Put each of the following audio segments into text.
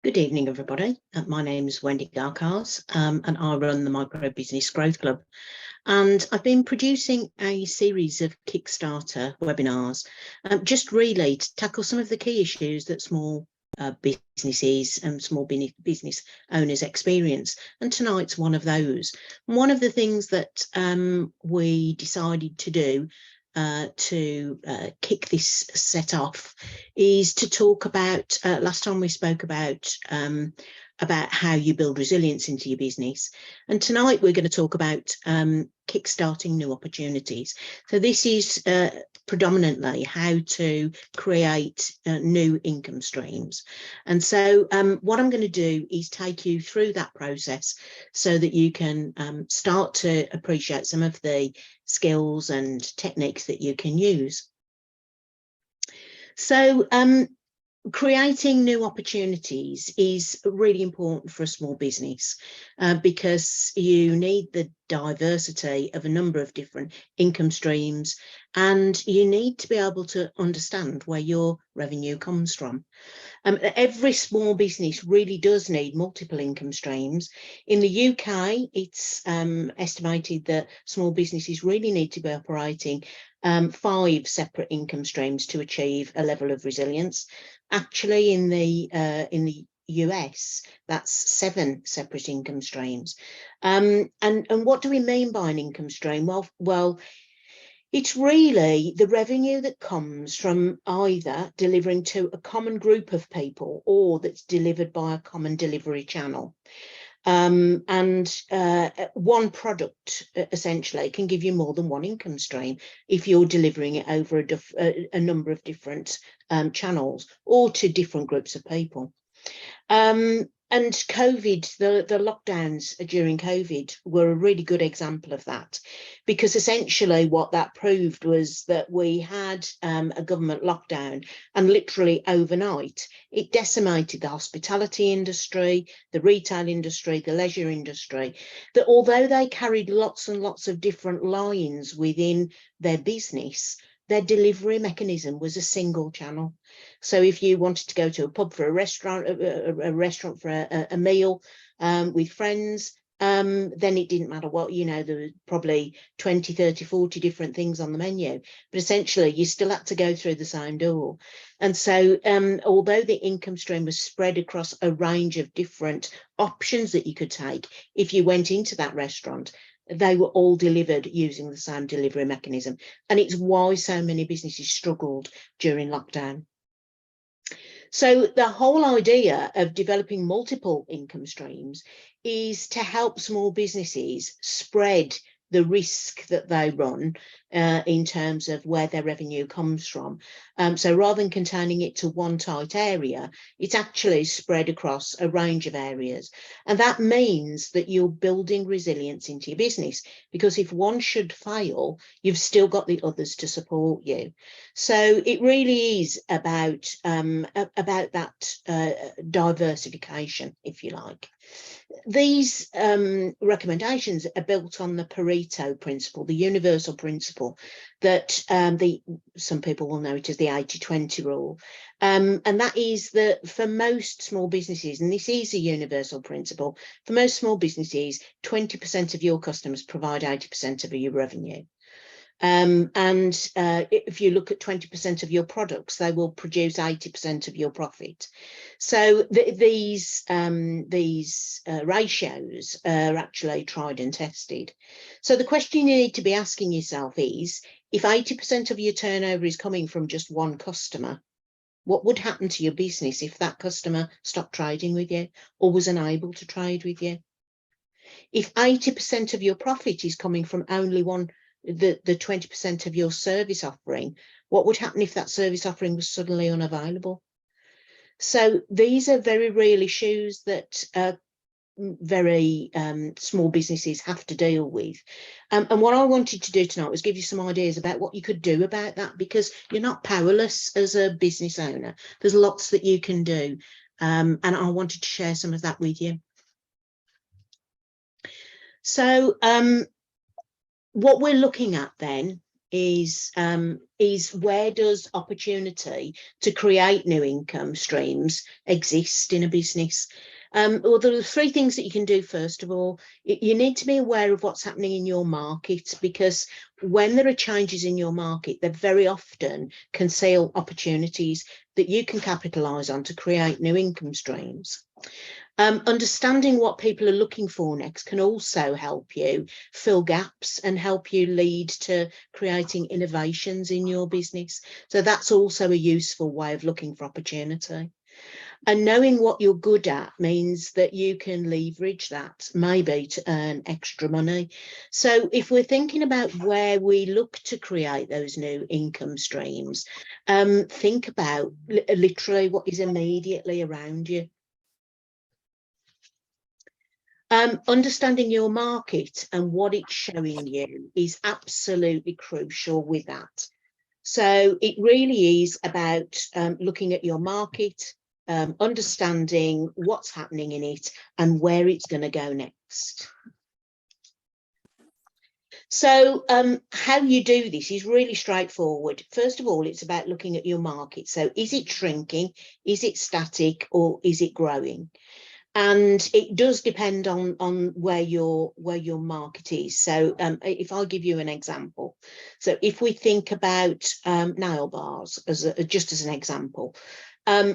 Good evening, everybody. My name is Wendy Garcars, and I run the Micro Business Growth Club. And I've been producing a series of Kickstarter webinars, just really to tackle some of the key issues that small businesses and small business owners experience. And tonight's one of those. And one of the things that we decided to do to kick this set off is to talk about, last time we spoke about how you build resilience into your business. And tonight we're going to talk about kickstarting new opportunities. So this is predominantly how to create new income streams. And so what I'm going to do is take you through that process so that you can start to appreciate some of the skills and techniques that you can use. So creating new opportunities is really important for a small business because you need the diversity of a number of different income streams, and you need to be able to understand where your revenue comes from. Every small business really does need multiple income streams. In the UK, it's estimated that small businesses really need to be operating 5 separate income streams to achieve a level of resilience. Actually, in the US, that's 7 separate income streams. And what do we mean by an income stream? Well, it's really the revenue that comes from either delivering to a common group of people or that's delivered by a common delivery channel. And one product essentially can give you more than one income stream if you're delivering it over a number of different channels or to different groups of people. And COVID, the lockdowns during COVID were a really good example of that, because essentially what that proved was that we had a government lockdown, and literally overnight it decimated the hospitality industry, the retail industry, the leisure industry, that although they carried lots and lots of different lines within their business, their delivery mechanism was a single channel. So if you wanted to go to a pub for a restaurant for a meal with friends, then it didn't matter what, there were probably 20, 30, 40 different things on the menu. But essentially, you still had to go through the same door. And so although the income stream was spread across a range of different options that you could take, if you went into that restaurant, they were all delivered using the same delivery mechanism. And it's why so many businesses struggled during lockdown. So the whole idea of developing multiple income streams is to help small businesses spread the risk that they run in terms of where their revenue comes from. So rather than containing it to one tight area, it's actually spread across a range of areas. And that means that you're building resilience into your business, because if one should fail, you've still got the others to support you. So it really is about that diversification, if you like. These recommendations are built on the Pareto principle, the universal principle that some people will know it as the 80-20 rule. And that is that for most small businesses, and this is a universal principle, for most small businesses, 20% of your customers provide 80% of your revenue. And if you look at 20% of your products, they will produce 80% of your profit. So these ratios are actually tried and tested. So the question you need to be asking yourself is, if 80% of your turnover is coming from just one customer, what would happen to your business if that customer stopped trading with you or was unable to trade with you? If 80% of your profit is coming from only the 20% of your service offering, what would happen if that service offering was suddenly unavailable? So these are very real issues that very small businesses have to deal with. And what I wanted to do tonight was give you some ideas about what you could do about that, because you're not powerless as a business owner. There's lots that you can do. And I wanted to share some of that with you. So what we're looking at then is where does opportunity to create new income streams exist in a business? Well, there are three things that you can do. First of all, you need to be aware of what's happening in your market, because when there are changes in your market, they very often conceal opportunities that you can capitalise on to create new income streams. Understanding what people are looking for next can also help you fill gaps and help you lead to creating innovations in your business. So that's also a useful way of looking for opportunity. And knowing what you're good at means that you can leverage that maybe to earn extra money. So if we're thinking about where we look to create those new income streams, think about literally what is immediately around you. Understanding your market and what it's showing you is absolutely crucial with that. So it really is about looking at your market, understanding what's happening in it and where it's going to go next. So how you do this is really straightforward. First of all, it's about looking at your market. So is it shrinking? Is it static, or is it growing? And it does depend on where your market is. So if I'll give you an example, so if we think about nail bars just as an example,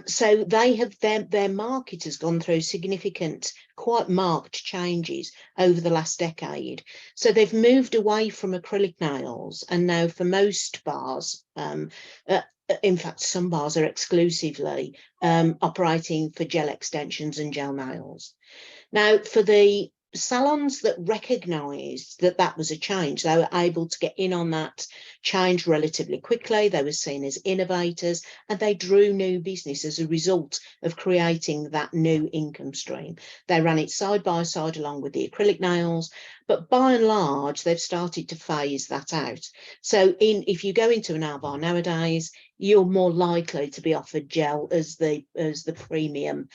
so they have their market has gone through significant, quite marked changes over the last decade. So they've moved away from acrylic nails, and now for most bars, in fact, some bars are exclusively operating for gel extensions and gel nails. Now, for the salons that recognised that that was a change, they were able to get in on that change relatively quickly. They were seen as innovators, and they drew new business as a result of creating that new income stream. They ran it side by side along with the acrylic nails, but by and large, they've started to phase that out. So if you go into a nail bar nowadays, you're more likely to be offered gel as the premium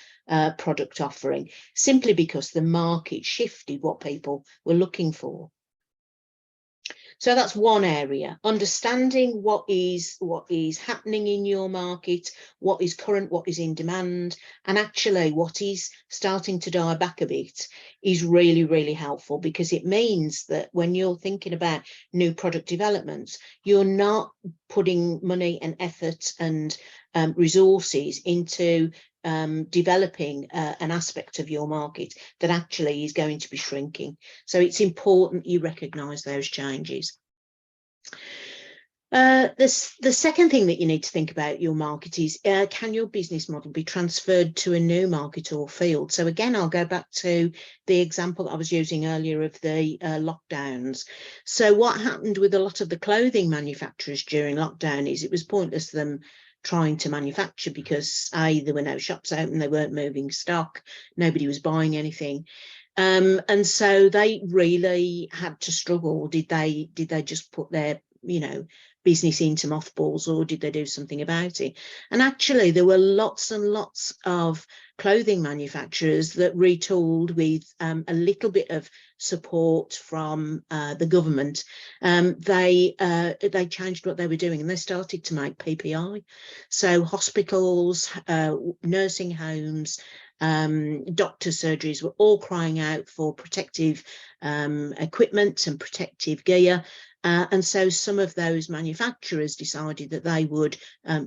product offering, simply because the market shifted what people were looking for. So that's one area, understanding what is happening in your market, what is current, what is in demand, and actually what is starting to die back a bit is really, really helpful, because it means that when you're thinking about new product developments, you're not putting money and effort and resources into developing an aspect of your market that actually is going to be shrinking. So it's important you recognise those changes. The second thing that you need to think about your market is, can your business model be transferred to a new market or field? So again, I'll go back to the example that I was using earlier of the lockdowns. So what happened with a lot of the clothing manufacturers during lockdown is it was pointless them trying to manufacture, because there were no shops open, they weren't moving stock, nobody was buying anything. And so they really had to struggle. Did they just put their business into mothballs, or did they do something about it? And actually there were lots and lots of clothing manufacturers that retooled with a little bit of support from the government. They changed what they were doing, and they started to make PPI. So hospitals, nursing homes, doctor surgeries were all crying out for protective equipment and protective gear. And so some of those manufacturers decided that they would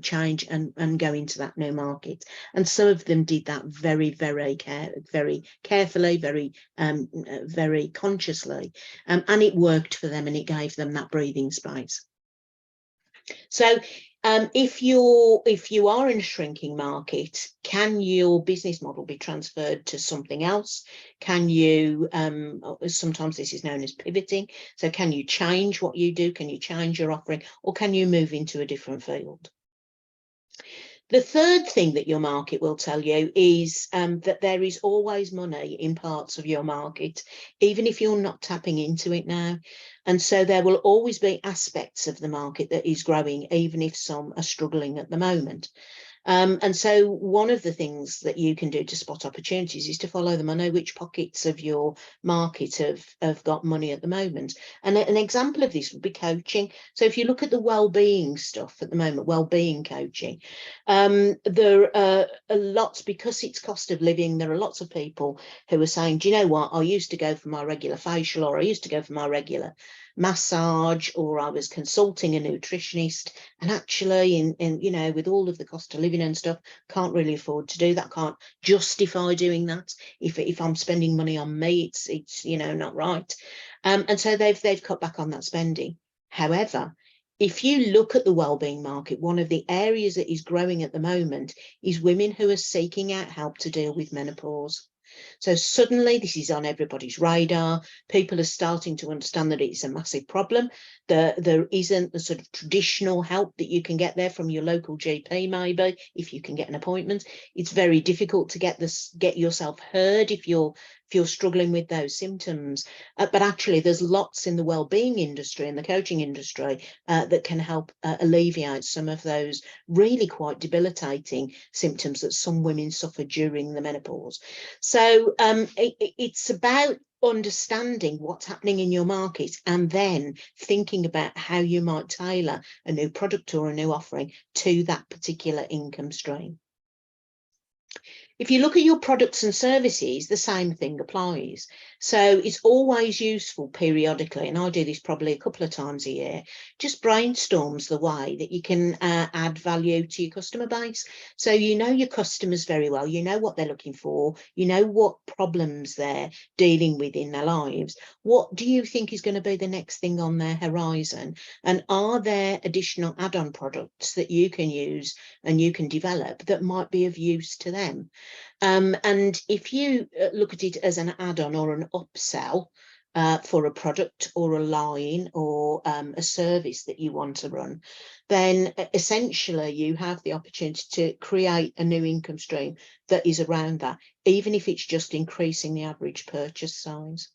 change and go into that new market. And some of them did that very, very carefully, very consciously. And it worked for them, and it gave them that breathing space. So if you are in a shrinking market, can your business model be transferred to something else? Can you, sometimes this is known as pivoting. So can you change what you do? Can you change your offering, or can you move into a different field? The third thing that your market will tell you is that there is always money in parts of your market, even if you're not tapping into it now. And so there will always be aspects of the market that is growing, even if some are struggling at the moment. And so one of the things that you can do to spot opportunities is to follow them. I know which pockets of your market have got money at the moment. And an example of this would be coaching. So if you look at the well-being stuff at the moment, well-being coaching, there are lots, because it's cost of living, there are lots of people who are saying, do you know what, I used to go for my regular facial, or I used to go for my regular massage, or I was consulting a nutritionist, and actually in you know, with all of the cost of living and stuff, can't really afford to do that, can't justify doing that. If I'm spending money on me, it's you know, not right. And so they've cut back on that spending. However, if you look at the wellbeing market, one of the areas that is growing at the moment is women who are seeking out help to deal with menopause. So suddenly this is on everybody's radar. People are starting to understand that it's a massive problem. There isn't the sort of traditional help that you can get there from your local GP, maybe, if you can get an appointment. It's very difficult to get yourself heard if you're struggling with those symptoms. But actually, there's lots in the wellbeing industry and the coaching industry that can help alleviate some of those really quite debilitating symptoms that some women suffer during the menopause. So it's about understanding what's happening in your market and then thinking about how you might tailor a new product or a new offering to that particular income stream. If you look at your products and services, the same thing applies. So it's always useful periodically, and I do this probably a couple of times a year, just brainstorms the way that you can add value to your customer base. So you know your customers very well, you know what they're looking for, you know what problems they're dealing with in their lives. What do you think is going to be the next thing on their horizon? And are there additional add-on products that you can use and you can develop that might be of use to them? And if you look at it as an add-on or an upsell for a product or a line or a service that you want to run, then essentially you have the opportunity to create a new income stream that is around that, even if it's just increasing the average purchase size.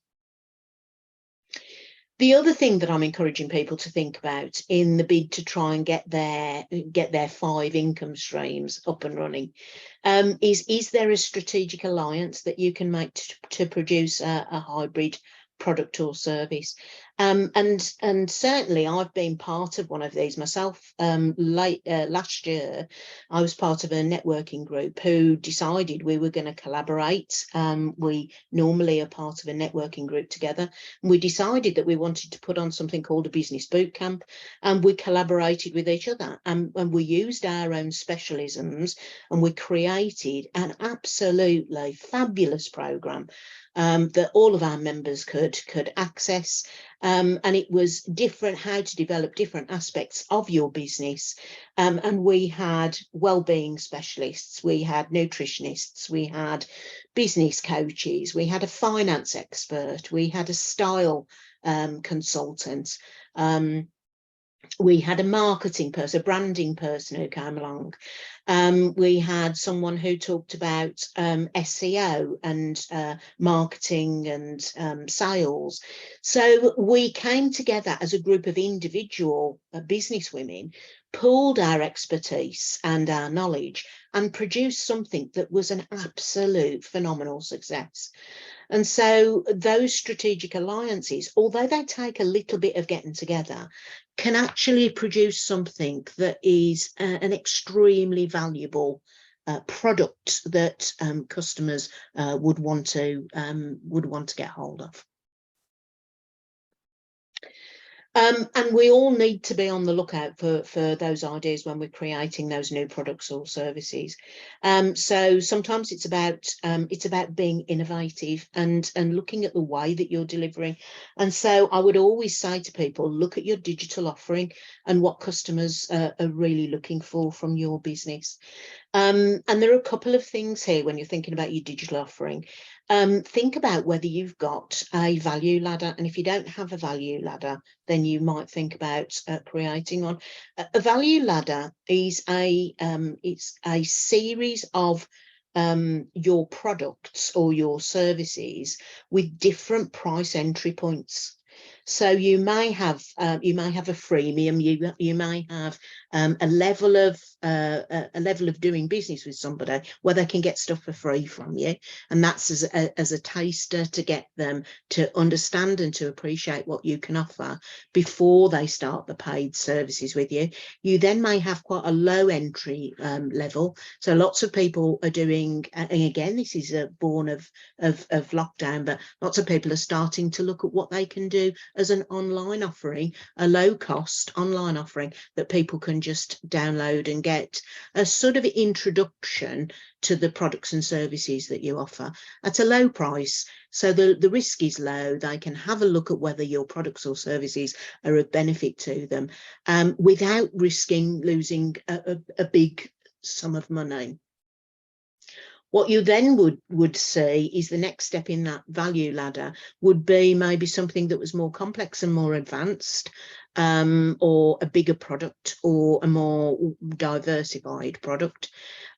The other thing that I'm encouraging people to think about in the bid to try and get their 5 income streams up and running is there a strategic alliance that you can make to produce a hybrid product or service? And certainly I've been part of one of these myself. Last year, I was part of a networking group who decided we were going to collaborate. We normally are part of a networking group together. We decided that we wanted to put on something called a business boot camp, and we collaborated with each other, and we used our own specialisms, and we created an absolutely fabulous program that all of our members could access. And it was different, how to develop different aspects of your business. And we had wellbeing specialists, we had nutritionists, we had business coaches, we had a finance expert, we had a style consultant, we had a marketing person, a branding person who came along. We had someone who talked about SEO and marketing and sales. So we came together as a group of individual business women, pooled our expertise and our knowledge, and produced something that was an absolute phenomenal success. And so those strategic alliances, although they take a little bit of getting together, can actually produce something that is an extremely valuable product that customers would want to get hold of. And we all need to be on the lookout for those ideas when we're creating those new products or services. So sometimes it's about being innovative and looking at the way that you're delivering. And so I would always say to people, look at your digital offering and what customers are really looking for from your business. And there are a couple of things here when you're thinking about your digital offering. Think about whether you've got a value ladder, and if you don't have a value ladder, then you might think about creating one. A value ladder is it's a series of your products or your services with different price entry points. So you may have a freemium, you may have a level of doing business with somebody where they can get stuff for free from you, and that's as a taster to get them to understand and to appreciate what you can offer before they start the paid services with you. You then may have quite a low entry level. So lots of people are doing, and again, this is born of lockdown, but lots of people are starting to look at what they can do as an online offering, a low cost online offering that people can just download and get a sort of introduction to the products and services that you offer at a low price. So the risk is low. They can have a look at whether your products or services are of benefit to them without risking losing a big sum of money. What you then would see is the next step in that value ladder would be maybe something that was more complex and more advanced, or a bigger product or a more diversified product.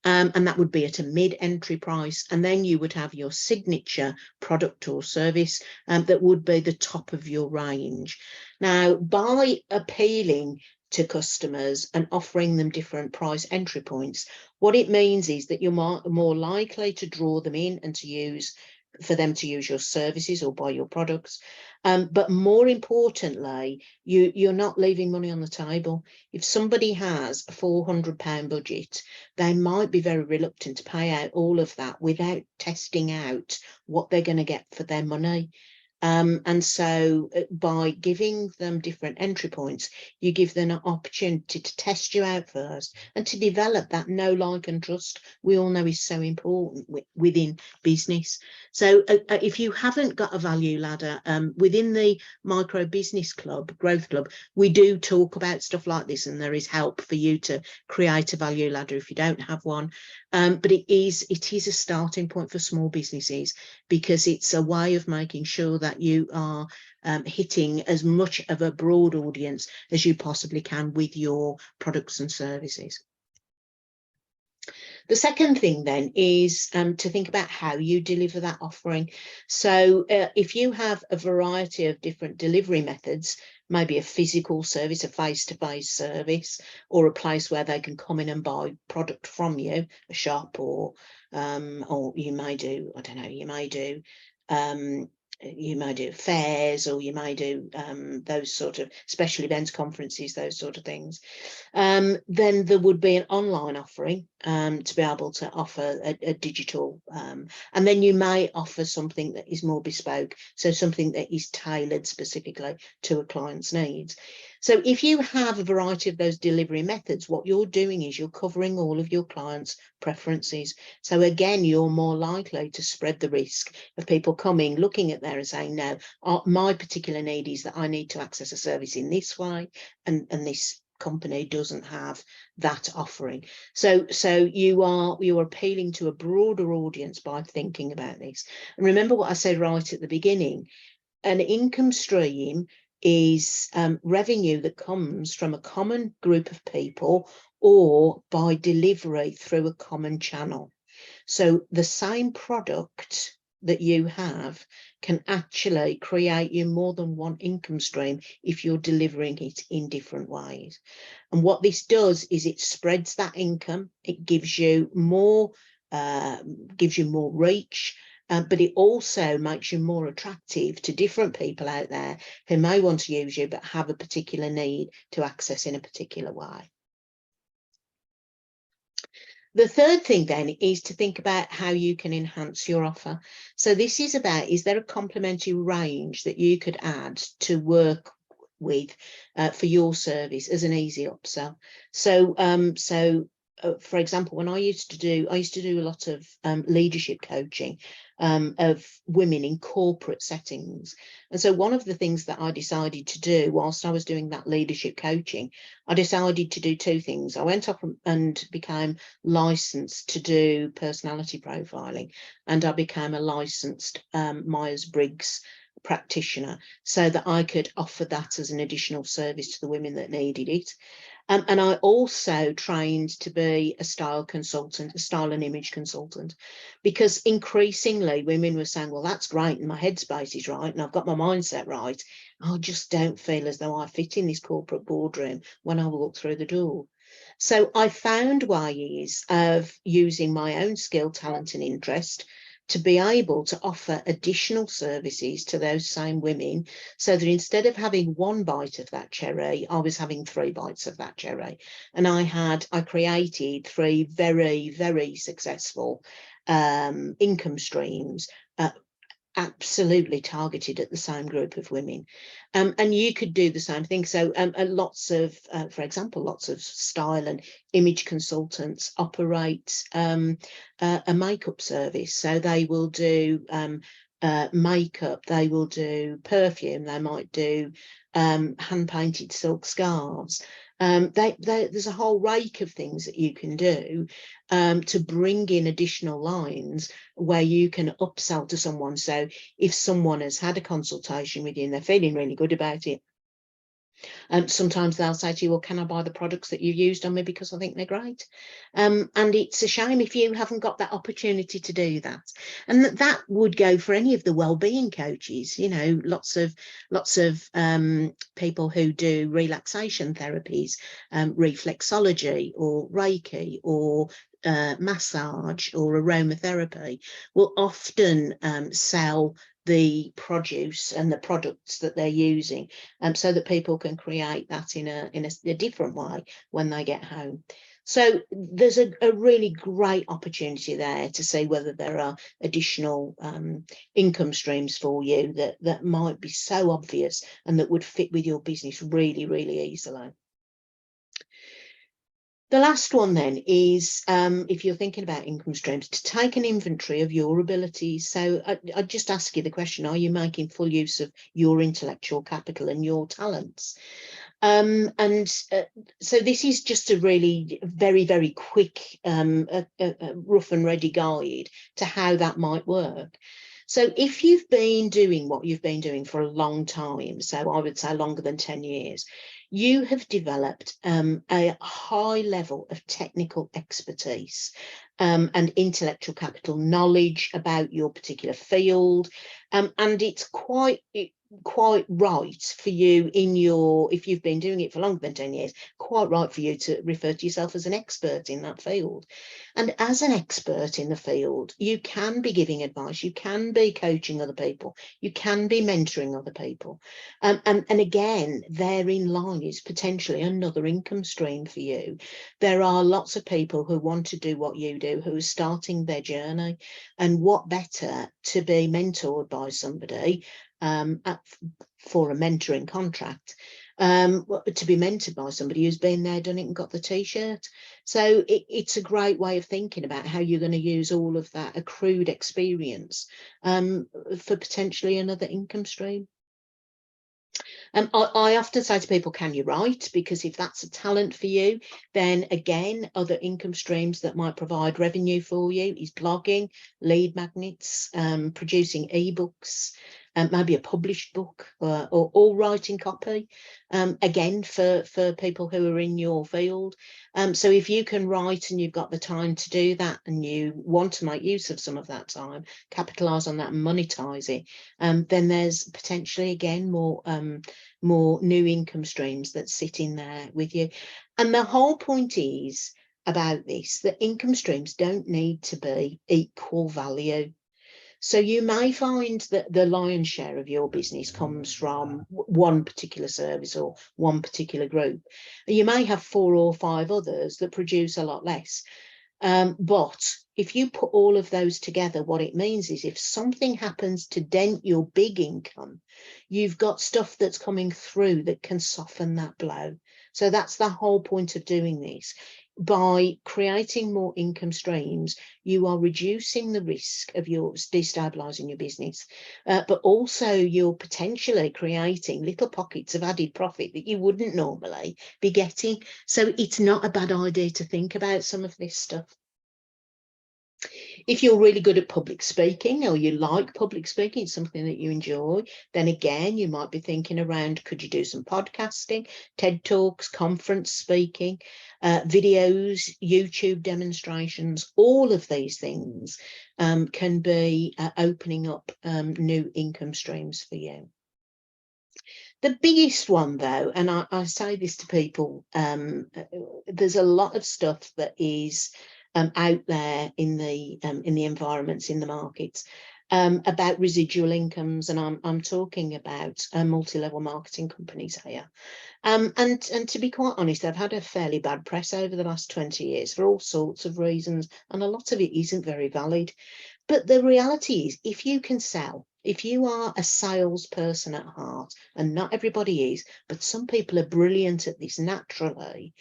And that would be at a mid-entry price. And then you would have your signature product or service that would be the top of your range. Now, by appealing to customers and offering them different price entry points, what it means is that you're more likely to draw them in and for them to use your services or buy your products. But more importantly, you're not leaving money on the table. If somebody has a £400 budget, they might be very reluctant to pay out all of that without testing out what they're going to get for their money. And so by giving them different entry points, you give them an opportunity to test you out first and to develop that know, like and trust we all know is so important within business. So if you haven't got a value ladder within the Micro Business Club, Growth Club, we do talk about stuff like this, and there is help for you to create a value ladder if you don't have one. But it is a starting point for small businesses, because it's a way of making sure that you are hitting as much of a broad audience as you possibly can with your products and services. The second thing then is to think about how you deliver that offering. So if you have a variety of different delivery methods, maybe a physical service, a face-to-face service, or a place where they can come in and buy product from you, a shop, or you may do, I don't know, you may do fairs, or you may do those sort of special events, conferences, those sort of things. Then there would be an online offering to be able to offer a digital, and then you may offer something that is more bespoke, so something that is tailored specifically to a client's needs. So if you have a variety of those delivery methods, what you're doing is you're covering all of your clients' preferences. So again, you're more likely to spread the risk of people coming, looking at there and saying, no, my particular need is that I need to access a service in this way, and this company doesn't have that offering. So you are appealing to a broader audience by thinking about this. And remember what I said right at the beginning, an income stream is revenue that comes from a common group of people or by delivery through a common channel. So the same product that you have can actually create you more than one income stream if you're delivering it in different ways. And what this does is it spreads that income. It gives you more reach, but it also makes you more attractive to different people out there who may want to use you but have a particular need to access in a particular way. The third thing then is to think about how you can enhance your offer. So this is about, is there a complementary range that you could add to work with for your service as an easy upsell? So for example, when I used to do a lot of leadership coaching of women in corporate settings. And so one of the things that I decided to do whilst I was doing that leadership coaching, I decided to do two things. I went up and became licensed to do personality profiling, and I became a licensed Myers-Briggs practitioner so that I could offer that as an additional service to the women that needed it. And I also trained to be a style consultant, a style and image consultant, because increasingly women were saying, well, that's great, and my headspace is right, and I've got my mindset right. I just don't feel as though I fit in this corporate boardroom when I walk through the door. So I found ways of using my own skill, talent, and interest to be able to offer additional services to those same women, so that instead of having one bite of that cherry, I was having 3 bites of that cherry. And I created 3 very, very successful income streams, absolutely targeted at the same group of women. And you could do the same thing. So for example, lots of style and image consultants operate a makeup service. So they will do makeup, they will do perfume, they might do hand-painted silk scarves. There's a whole rake of things that you can do to bring in additional lines where you can upsell to someone. So if someone has had a consultation with you and they're feeling really good about it, sometimes they'll say to you, well, can I buy the products that you've used on me because I think they're great? And it's a shame if you haven't got that opportunity to do that. And that would go for any of the well-being coaches, you know, lots of people who do relaxation therapies, reflexology or Reiki or massage or aromatherapy will often sell the produce and the products that they're using, so that people can create that in a different way when they get home. So there's a really great opportunity there to see whether there are additional income streams for you that might be so obvious and that would fit with your business really, really easily. The last one then is, if you're thinking about income streams, to take an inventory of your abilities. So I'd just ask you the question, are you making full use of your intellectual capital and your talents? So this is just a really very, very quick, rough and ready guide to how that might work. So if you've been doing what you've been doing for a long time, so I would say longer than 10 years, you have developed a high level of technical expertise and intellectual capital knowledge about your particular field. And it's quite right for you if you've been doing it for longer than 10 years, quite right for you to refer to yourself as an expert in that field. And as an expert in the field, you can be giving advice, you can be coaching other people, you can be mentoring other people. And again, therein lies potentially another income stream for you. There are lots of people who want to do what you do, who are starting their journey, and what better to be mentored by somebody for a mentoring contract, to be mentored by somebody who's been there, done it, and got the t-shirt. So it's a great way of thinking about how you're going to use all of that accrued experience for potentially another income stream. I often say to people, can you write? Because if that's a talent for you, then again, other income streams that might provide revenue for you is blogging, lead magnets, producing ebooks, maybe a published book, or writing copy, again, for people who are in your field. So if you can write and you've got the time to do that and you want to make use of some of that time, capitalize on that and monetize it, then there's potentially, again, more new income streams that sit in there with you. And the whole point is about this, that income streams don't need to be equal value. So you may find that the lion's share of your business comes from one particular service or one particular group. You may have 4 or 5 others that produce a lot less. But if you put all of those together, what it means is if something happens to dent your big income, you've got stuff that's coming through that can soften that blow. So that's the whole point of doing this. By creating more income streams, you are reducing the risk of your destabilizing your business, but also you're potentially creating little pockets of added profit that you wouldn't normally be getting. So it's not a bad idea to think about some of this stuff. If you're really good at public speaking, or you like public speaking, it's something that you enjoy, then again, you might be thinking around, could you do some podcasting, TED Talks, conference speaking, videos, YouTube demonstrations? All of these things can be opening up new income streams for you. The biggest one, though, and I say this to people, there's a lot of stuff that is out there in the environments, in the markets, about residual incomes, and I'm talking about multi-level marketing companies here. And to be quite honest, they've had a fairly bad press over the last 20 years for all sorts of reasons, and a lot of it isn't very valid. But the reality is, if you can sell, if you are a salesperson at heart, and not everybody is, but some people are brilliant at this naturally,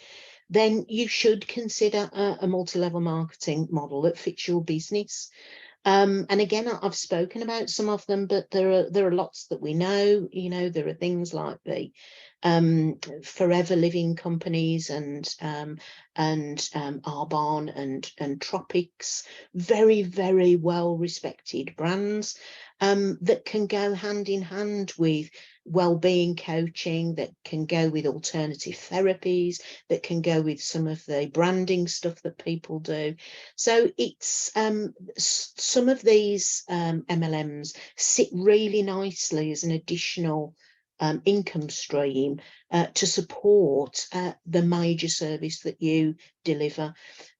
then you should consider a multi-level marketing model that fits your business. And again, I've spoken about some of them, but there are lots that we know. You know, there are things like the forever living companies and Arbonne and Tropics, very, very well respected brands that can go hand in hand with well-being coaching, that can go with alternative therapies, that can go with some of the branding stuff that people do. So it's some of these MLMs sit really nicely as an additional income stream to support the major service that you deliver.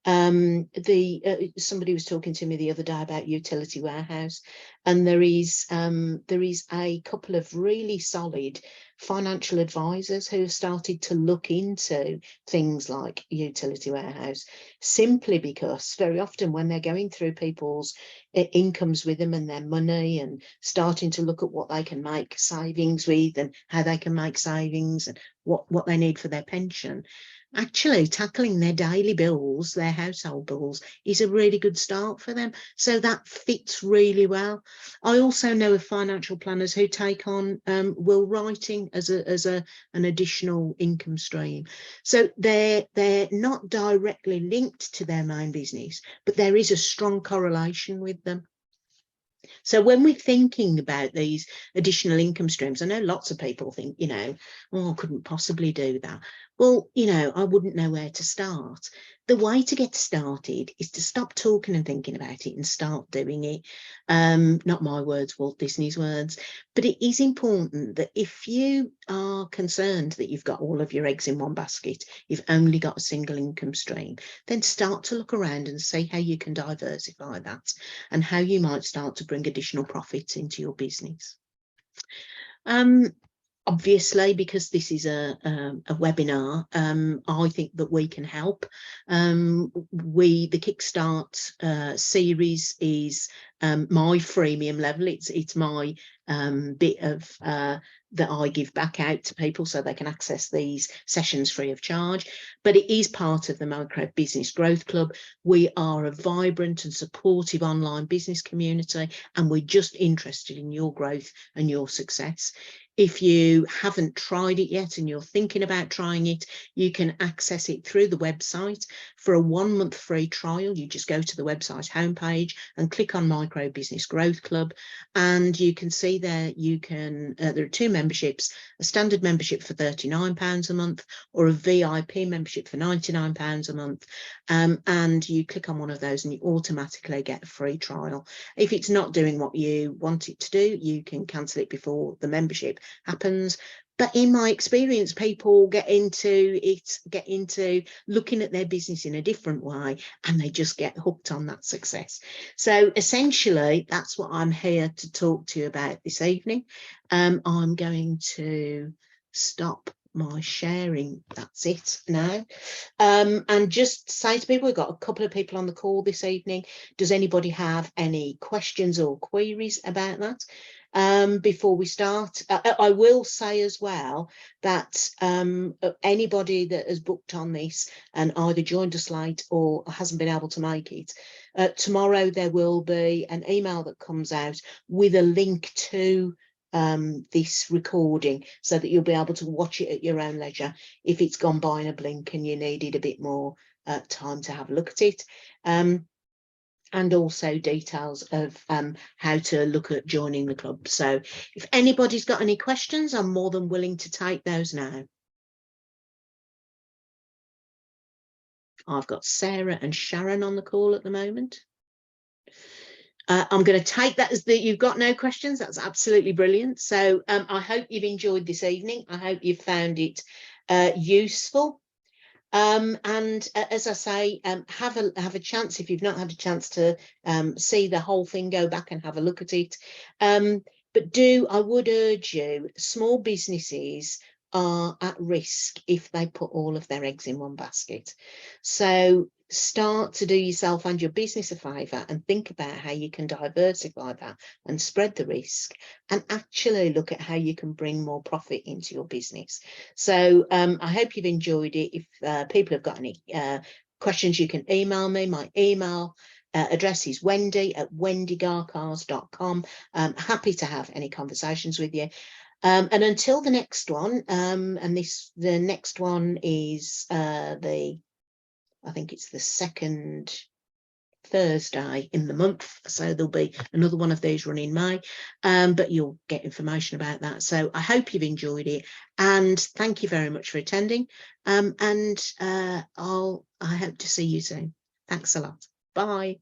Somebody was talking to me the other day about utility warehouse, and there is a couple of really solid financial advisors who have started to look into things like utility warehouse, simply because very often when they're going through people's incomes with them and their money, and starting to look at what they can make savings with and how they can make savings and what they need for their pension, actually tackling their daily bills, their household bills, is a really good start for them. So that fits really well. I also know of financial planners who take on will writing as an additional income stream. So they're not directly linked to their main business, but there is a strong correlation with them. So when we're thinking about these additional income streams, I know lots of people think, you know, oh, I couldn't possibly do that. Well, you know, I wouldn't know where to start. The way to get started is to stop talking and thinking about it and start doing it. Not my words, Walt Disney's words. But it is important that if you are concerned that you've got all of your eggs in one basket, you've only got a single income stream, then start to look around and see how you can diversify that and how you might start to bring additional profits into your business. Obviously, because this is a webinar, I think that we can help. The Kickstart series is my freemium level. It's my bit of that I give back out to people so they can access these sessions free of charge. But it is part of the Micro Business Growth Club. We are a vibrant and supportive online business community, and we're just interested in your growth and your success. If you haven't tried it yet and you're thinking about trying it, you can access it through the website. For a 1-month free trial, you just go to the website homepage and click on Micro Business Growth Club, and you can see there there are two memberships: a standard membership for £39 a month, or a VIP membership for £99 a month. And you click on one of those and you automatically get a free trial. If it's not doing what you want it to do, you can cancel it before the membership happens. But in my experience, people get into looking at their business in a different way, and they just get hooked on that success. So essentially, that's what I'm here to talk to you about this evening. I'm going to stop my sharing. That's it now. And just say to people, we've got a couple of people on the call this evening. Does anybody have any questions or queries about that? Before we start, I will say as well that anybody that has booked on this and either joined us late or hasn't been able to make it, tomorrow there will be an email that comes out with a link to this recording, so that you'll be able to watch it at your own leisure if it's gone by in a blink and you needed a bit more time to have a look at it. and also details of how to look at joining the club. So if anybody's got any questions, I'm more than willing to take those now. I've got Sarah and Sharon on the call at the moment. I'm going to take that as that you've got no questions. That's absolutely brilliant. So I hope you've enjoyed this evening. I hope you've found it useful. And as I say, have a chance, if you've not had a chance to see the whole thing, go back and have a look at it. But I would urge you, small businesses are at risk if they put all of their eggs in one basket. So start to do yourself and your business a favour and think about how you can diversify that and spread the risk, and actually look at how you can bring more profit into your business. So I hope you've enjoyed it. If people have got any questions, you can email me. My email address is wendy@wendygarcars.com. Happy to have any conversations with you. And until the next one, and the next one is I think it's the second Thursday in the month, so there'll be another one of these running May, but you'll get information about that. So I hope you've enjoyed it, and thank you very much for attending, and I hope to see you soon. Thanks a lot. Bye.